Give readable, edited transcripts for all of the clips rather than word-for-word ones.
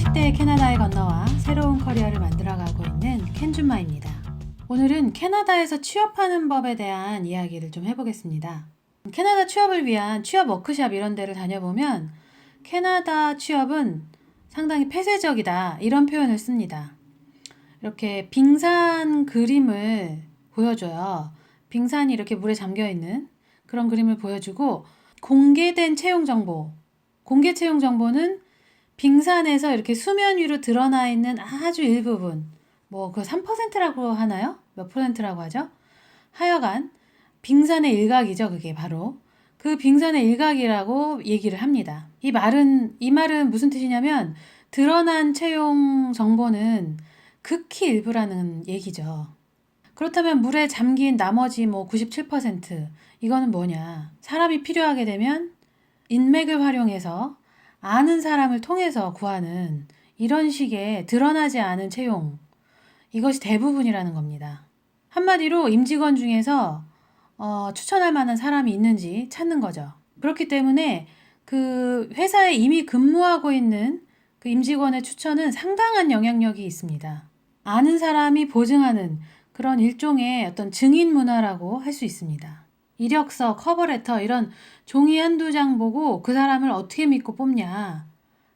30대의 캐나다에 건너와 새로운 커리어를 만들어가고 있는 켄준마입니다. 오늘은 캐나다에서 취업하는 법에 대한 이야기를 좀 해보겠습니다. 캐나다 취업을 위한 취업 워크샵 이런 데를 다녀보면 캐나다 취업은 상당히 폐쇄적이다 이런 표현을 씁니다. 이렇게 빙산 그림을 보여줘요. 빙산이 이렇게 물에 잠겨있는 그런 그림을 보여주고 공개된 채용 정보, 공개 채용 정보는 빙산에서 이렇게 수면 위로 드러나 있는 아주 일부분, 뭐 그 3%라고 하나요? 몇 %라고 하죠? 하여간 빙산의 일각이죠. 그게 바로 그 빙산의 일각이라고 얘기를 합니다. 이 말은 무슨 뜻이냐면 드러난 채용 정보는 극히 일부라는 얘기죠. 그렇다면 물에 잠긴 나머지 뭐 97%, 이거는 뭐냐? 사람이 필요하게 되면 인맥을 활용해서 아는 사람을 통해서 구하는 이런 식의 드러나지 않은 채용, 이것이 대부분이라는 겁니다. 한마디로 임직원 중에서 추천할 만한 사람이 있는지 찾는 거죠. 그렇기 때문에 그 회사에 이미 근무하고 있는 그 임직원의 추천은 상당한 영향력이 있습니다. 아는 사람이 보증하는 그런 일종의 어떤 증인 문화라고 할 수 있습니다. 이력서, 커버레터 이런 종이 한두 장 보고 그 사람을 어떻게 믿고 뽑냐.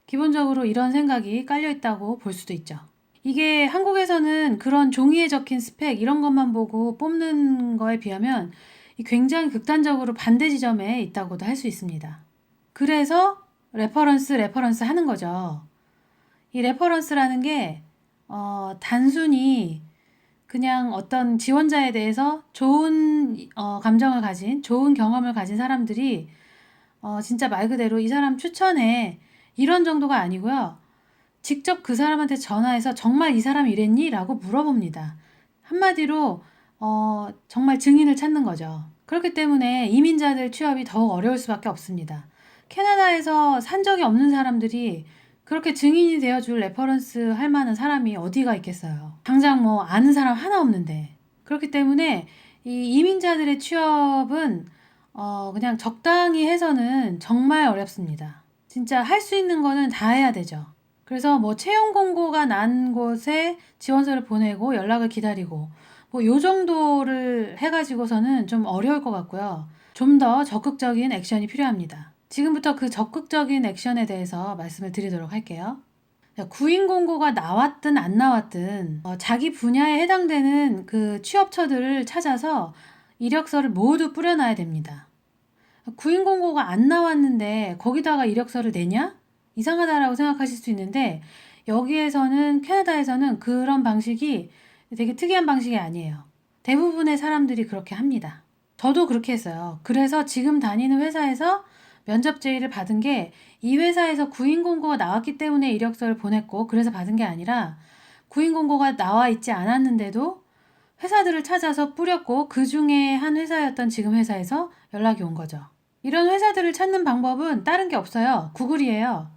기본적으로 이런 생각이 깔려 있다고 볼 수도 있죠. 이게 한국에서는 그런 종이에 적힌 스펙 이런 것만 보고 뽑는 거에 비하면 굉장히 극단적으로 반대 지점에 있다고도 할 수 있습니다. 그래서 레퍼런스 하는 거죠. 이 레퍼런스라는 게 단순히 그냥 어떤 지원자에 대해서 좋은 감정을 가진, 좋은 경험을 가진 사람들이 진짜 말 그대로 이 사람 추천해 이런 정도가 아니고요. 직접 그 사람한테 전화해서 정말 이 사람 이랬니? 라고 물어봅니다. 한마디로 정말 증인을 찾는 거죠. 그렇기 때문에 이민자들 취업이 더욱 어려울 수밖에 없습니다. 캐나다에서 산 적이 없는 사람들이 그렇게 증인이 되어줄 레퍼런스 할 만한 사람이 어디가 있겠어요. 당장 뭐 아는 사람 하나 없는데. 그렇기 때문에 이 이민자들의 취업은 그냥 적당히 해서는 정말 어렵습니다. 진짜 할 수 있는 거는 다 해야 되죠. 그래서 뭐 채용 공고가 난 곳에 지원서를 보내고 연락을 기다리고 뭐 요 정도를 해가지고서는 좀 어려울 것 같고요. 좀 더 적극적인 액션이 필요합니다. 지금부터 그 적극적인 액션에 대해서 말씀을 드리도록 할게요. 구인 공고가 나왔든 안 나왔든 자기 분야에 해당되는 그 취업처들을 찾아서 이력서를 모두 뿌려놔야 됩니다. 구인 공고가 안 나왔는데 거기다가 이력서를 내냐? 이상하다라고 생각하실 수 있는데 여기에서는 캐나다에서는 그런 방식이 되게 특이한 방식이 아니에요. 대부분의 사람들이 그렇게 합니다. 저도 그렇게 했어요. 그래서 지금 다니는 회사에서 면접 제의를 받은 게 이 회사에서 구인 공고가 나왔기 때문에 이력서를 보냈고 그래서 받은 게 아니라 구인 공고가 나와 있지 않았는데도 회사들을 찾아서 뿌렸고 그 중에 한 회사였던 지금 회사에서 연락이 온 거죠. 이런 회사들을 찾는 방법은 다른 게 없어요. 구글이에요.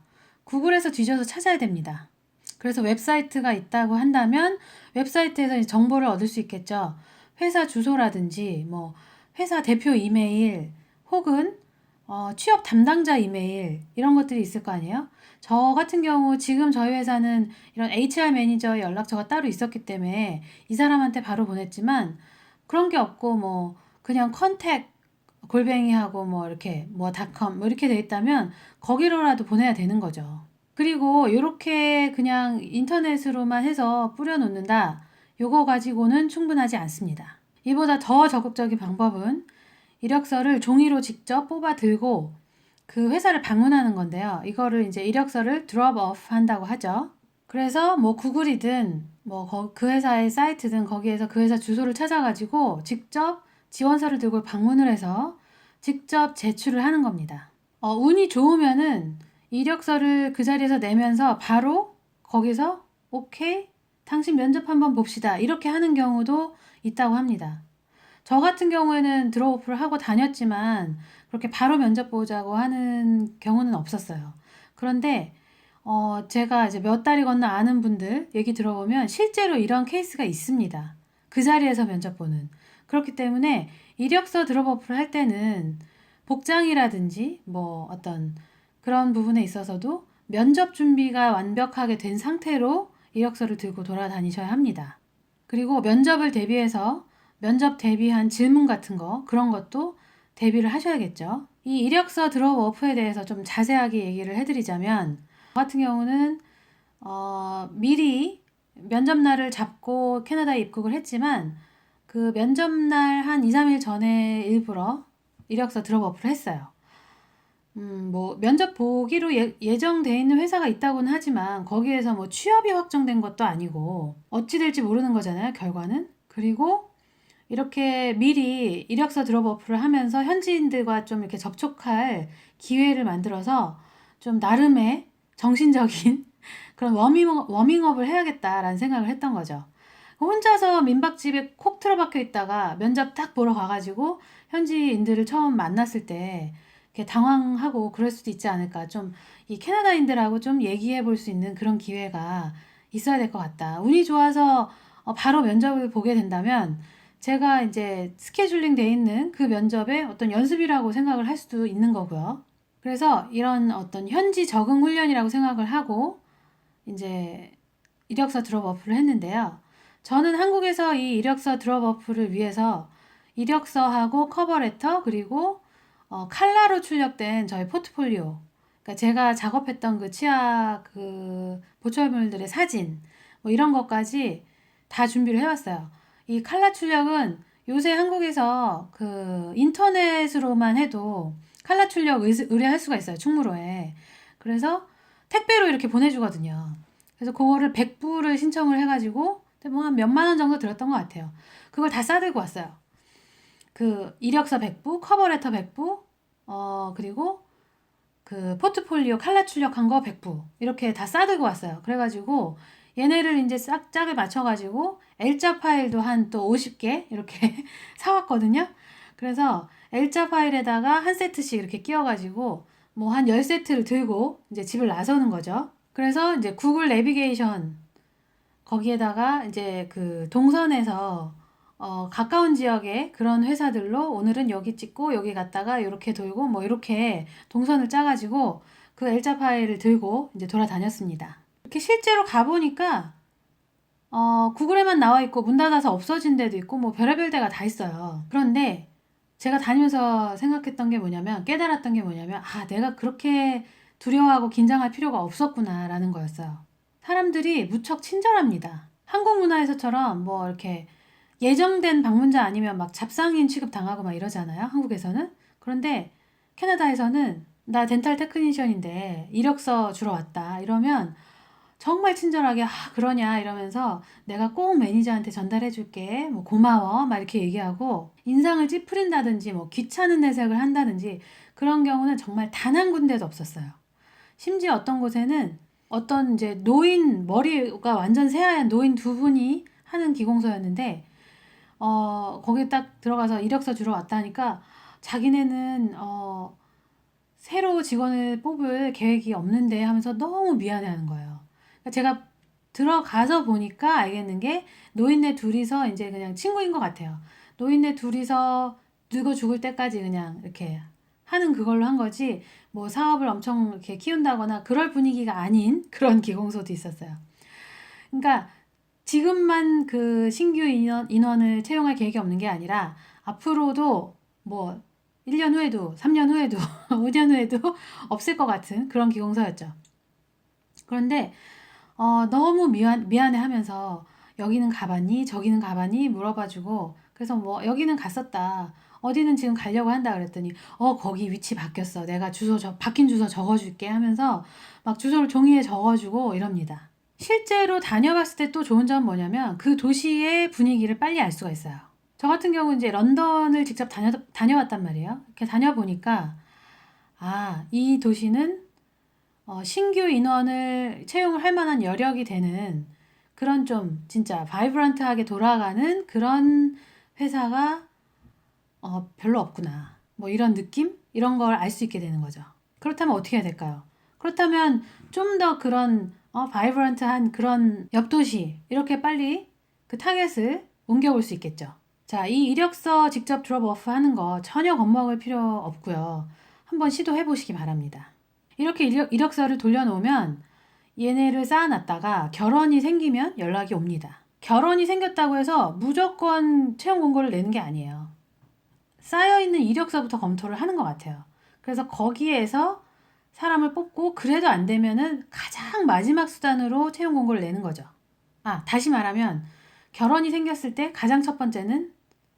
구글에서 뒤져서 찾아야 됩니다. 그래서 웹사이트가 있다고 한다면 웹사이트에서 정보를 얻을 수 있겠죠. 회사 주소라든지 뭐 회사 대표 이메일 혹은 취업 담당자 이메일 이런 것들이 있을 거 아니에요. 저 같은 경우 지금 저희 회사는 이런 HR 매니저의 연락처가 따로 있었기 때문에 이 사람한테 바로 보냈지만 그런 게 없고 뭐 그냥 컨택 골뱅이하고 뭐 이렇게 뭐 닷컴 뭐 이렇게 돼 있다면 거기로라도 보내야 되는 거죠. 그리고 이렇게 그냥 인터넷으로만 해서 뿌려놓는다. 요거 가지고는 충분하지 않습니다. 이보다 더 적극적인 방법은 이력서를 종이로 직접 뽑아 들고 그 회사를 방문하는 건데요. 이거를 이제 이력서를 드롭 오프 한다고 하죠. 그래서 뭐 구글이든 뭐 그 회사의 사이트든 거기에서 그 회사 주소를 찾아가지고 직접 지원서를 들고 방문을 해서 직접 제출을 하는 겁니다. 운이 좋으면은 이력서를 그 자리에서 내면서 바로 거기서 오케이, 당신 면접 한번 봅시다. 이렇게 하는 경우도 있다고 합니다. 저 같은 경우에는 드롭오프를 하고 다녔지만 그렇게 바로 면접 보자고 하는 경우는 없었어요. 그런데 제가 이제 몇 달이 건너 아는 분들 얘기 들어보면 실제로 이런 케이스가 있습니다. 그 자리에서 면접 보는. 그렇기 때문에 이력서 드롭오프를 할 때는 복장이라든지 뭐 어떤 그런 부분에 있어서도 면접 준비가 완벽하게 된 상태로 이력서를 들고 돌아다니셔야 합니다. 그리고 면접을 대비해서 면접 대비한 질문 같은 거, 그런 것도 대비를 하셔야겠죠. 이 이력서 드롭 오프에 대해서 좀 자세하게 얘기를 해드리자면, 저 같은 경우는 미리 면접날을 잡고 캐나다에 입국을 했지만 그 면접날 한 2, 3일 전에 일부러 이력서 드롭 오프를 했어요. 뭐 면접 보기로 예정돼 있는 회사가 있다고는 하지만 거기에서 뭐 취업이 확정된 것도 아니고 어찌 될지 모르는 거잖아요, 결과는. 그리고 이렇게 미리 이력서 드롭 오프를 하면서 현지인들과 좀 이렇게 접촉할 기회를 만들어서 좀 나름의 정신적인 그런 워밍업을 해야겠다라는 생각을 했던 거죠. 혼자서 민박집에 콕 틀어박혀 있다가 면접 딱 보러 가가지고 현지인들을 처음 만났을 때 이렇게 당황하고 그럴 수도 있지 않을까. 좀 이 캐나다인들하고 좀 얘기해 볼 수 있는 그런 기회가 있어야 될 것 같다. 운이 좋아서 바로 면접을 보게 된다면 제가 이제 스케줄링 돼 있는 그 면접의 어떤 연습이라고 생각을 할 수도 있는 거고요. 그래서 이런 어떤 현지 적응 훈련이라고 생각을 하고 이제 이력서 드롭 오프를 했는데요. 저는 한국에서 이 이력서 드롭 오프를 위해서 이력서하고 커버레터 그리고 칼라로 출력된 저희 포트폴리오, 그러니까 제가 작업했던 그 치아 그 보철물들의 사진 뭐 이런 것까지 다 준비를 해왔어요. 이 칼라 출력은 요새 한국에서 그 인터넷으로만 해도 칼라 출력 의뢰할 수가 있어요, 충무로에. 그래서 택배로 이렇게 보내주거든요. 그래서 그거를 100부를 신청을 해가지고 뭐 한 몇만 원 정도 들었던 것 같아요. 그걸 다 싸들고 왔어요. 그 이력서 100부, 커버레터 100부, 그리고 그 포트폴리오 칼라 출력한 거 100부 이렇게 다 싸들고 왔어요. 그래가지고 얘네를 이제 싹 짝에 맞춰가지고 L자 파일도 한 또 50개 이렇게 사왔거든요. 그래서 L자 파일에다가 한 세트씩 이렇게 끼워가지고 뭐 한 10세트를 들고 이제 집을 나서는 거죠. 그래서 이제 구글 내비게이션 거기에다가 이제 그 동선에서 가까운 지역의 그런 회사들로 오늘은 여기 찍고 여기 갔다가 이렇게 돌고 뭐 이렇게 동선을 짜가지고 그 L자 파일을 들고 이제 돌아다녔습니다. 이렇게 실제로 가보니까 구글에만 나와 있고 문 닫아서 없어진 데도 있고 뭐 별의별 데가 다 있어요. 그런데 제가 다니면서 생각했던 게 뭐냐면, 깨달았던 게 뭐냐면, 아, 내가 그렇게 두려워하고 긴장할 필요가 없었구나 라는 거였어요. 사람들이 무척 친절합니다. 한국 문화에서처럼 뭐 이렇게 예정된 방문자 아니면 막 잡상인 취급 당하고 막 이러잖아요, 한국에서는. 그런데 캐나다에서는 나 덴탈 테크니션인데 이력서 주러 왔다 이러면 정말 친절하게, 아, 그러냐 이러면서 내가 꼭 매니저한테 전달해 줄게, 뭐 고마워 막 이렇게 얘기하고 인상을 찌푸린다든지 뭐 귀찮은 내색을 한다든지 그런 경우는 정말 단 한 군데도 없었어요. 심지어 어떤 곳에는 어떤 이제 노인, 머리가 완전 새하얀 노인 두 분이 하는 기공소였는데 거기 딱 들어가서 이력서 주러 왔다 하니까 자기네는 새로 직원을 뽑을 계획이 없는데 하면서 너무 미안해 하는 거예요. 그러니까 제가 들어가서 보니까 알겠는 게 노인네 둘이서 이제 그냥 친구인 것 같아요. 노인네 둘이서 늙어 죽을 때까지 그냥 이렇게 하는 그걸로 한 거지, 뭐 사업을 엄청 이렇게 키운다거나 그럴 분위기가 아닌 그런 기공소도 있었어요. 그러니까 지금만 그 신규 인원을 채용할 계획이 없는 게 아니라 앞으로도 뭐 1년 후에도 3년 후에도 5년 후에도 없을 것 같은 그런 기공서였죠. 그런데 너무 미안해 하면서 여기는 가봤니? 저기는 가봤니? 물어봐주고, 그래서 뭐 여기는 갔었다. 어디는 지금 가려고 한다 그랬더니 거기 위치 바뀌었어. 내가 바뀐 주소 적어줄게 하면서 막 주소를 종이에 적어주고 이럽니다. 실제로 다녀봤을 때 또 좋은 점은 뭐냐면 그 도시의 분위기를 빨리 알 수가 있어요. 저 같은 경우는 이제 런던을 직접 다녀왔단 말이에요. 이렇게 다녀보니까 아, 이 도시는 신규 인원을 채용을 할 만한 여력이 되는 그런 좀 진짜 바이브런트하게 돌아가는 그런 회사가 별로 없구나. 뭐 이런 느낌? 이런 걸 알 수 있게 되는 거죠. 그렇다면 어떻게 해야 될까요? 그렇다면 좀 더 그런 바이브런트한 그런 옆도시 이렇게 빨리 그 타겟을 옮겨올 수 있겠죠. 자, 이 이력서 직접 드롭 오프 하는 거 전혀 겁먹을 필요 없고요. 한번 시도해 보시기 바랍니다. 이렇게 이력서를 돌려놓으면 얘네를 쌓아놨다가 결혼이 생기면 연락이 옵니다. 결혼이 생겼다고 해서 무조건 채용 공고를 내는 게 아니에요. 쌓여있는 이력서부터 검토를 하는 것 같아요. 그래서 거기에서 사람을 뽑고 그래도 안 되면은 가장 마지막 수단으로 채용 공고를 내는 거죠. 다시 말하면 결혼이 생겼을 때 가장 첫 번째는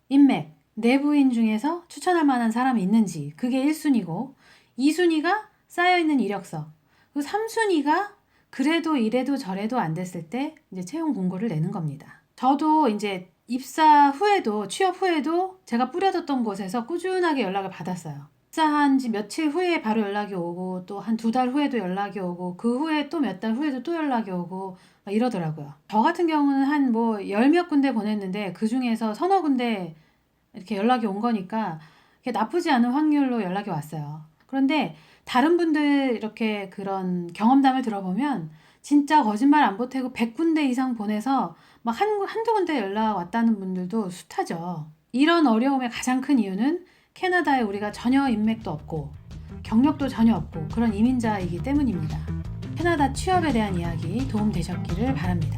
인맥, 내부인 중에서 추천할 만한 사람이 있는지, 그게 1순위고 2순위가 쌓여있는 이력서, 그리고 3순위가 그래도 이래도 저래도 안 됐을 때 이제 채용 공고를 내는 겁니다. 저도 이제 입사 후에도, 취업 후에도 제가 뿌려뒀던 곳에서 꾸준하게 연락을 받았어요. 입사한 지 며칠 후에 바로 연락이 오고, 또 한 2달 후에도 연락이 오고, 그 후에 또 몇 달 후에도 또 연락이 오고 막 이러더라고요. 저 같은 경우는 한 뭐 10몇 군데 보냈는데 그 중에서 서너 군데 이렇게 연락이 온 거니까 나쁘지 않은 확률로 연락이 왔어요. 그런데 다른 분들 이렇게 그런 경험담을 들어보면 진짜 거짓말 안 보태고 100군데 이상 보내서 막 한두 군데 연락 왔다는 분들도 숱하죠. 이런 어려움의 가장 큰 이유는 캐나다에 우리가 전혀 인맥도 없고 경력도 전혀 없고 그런 이민자이기 때문입니다. 캐나다 취업에 대한 이야기 도움 되셨기를 바랍니다.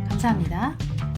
감사합니다.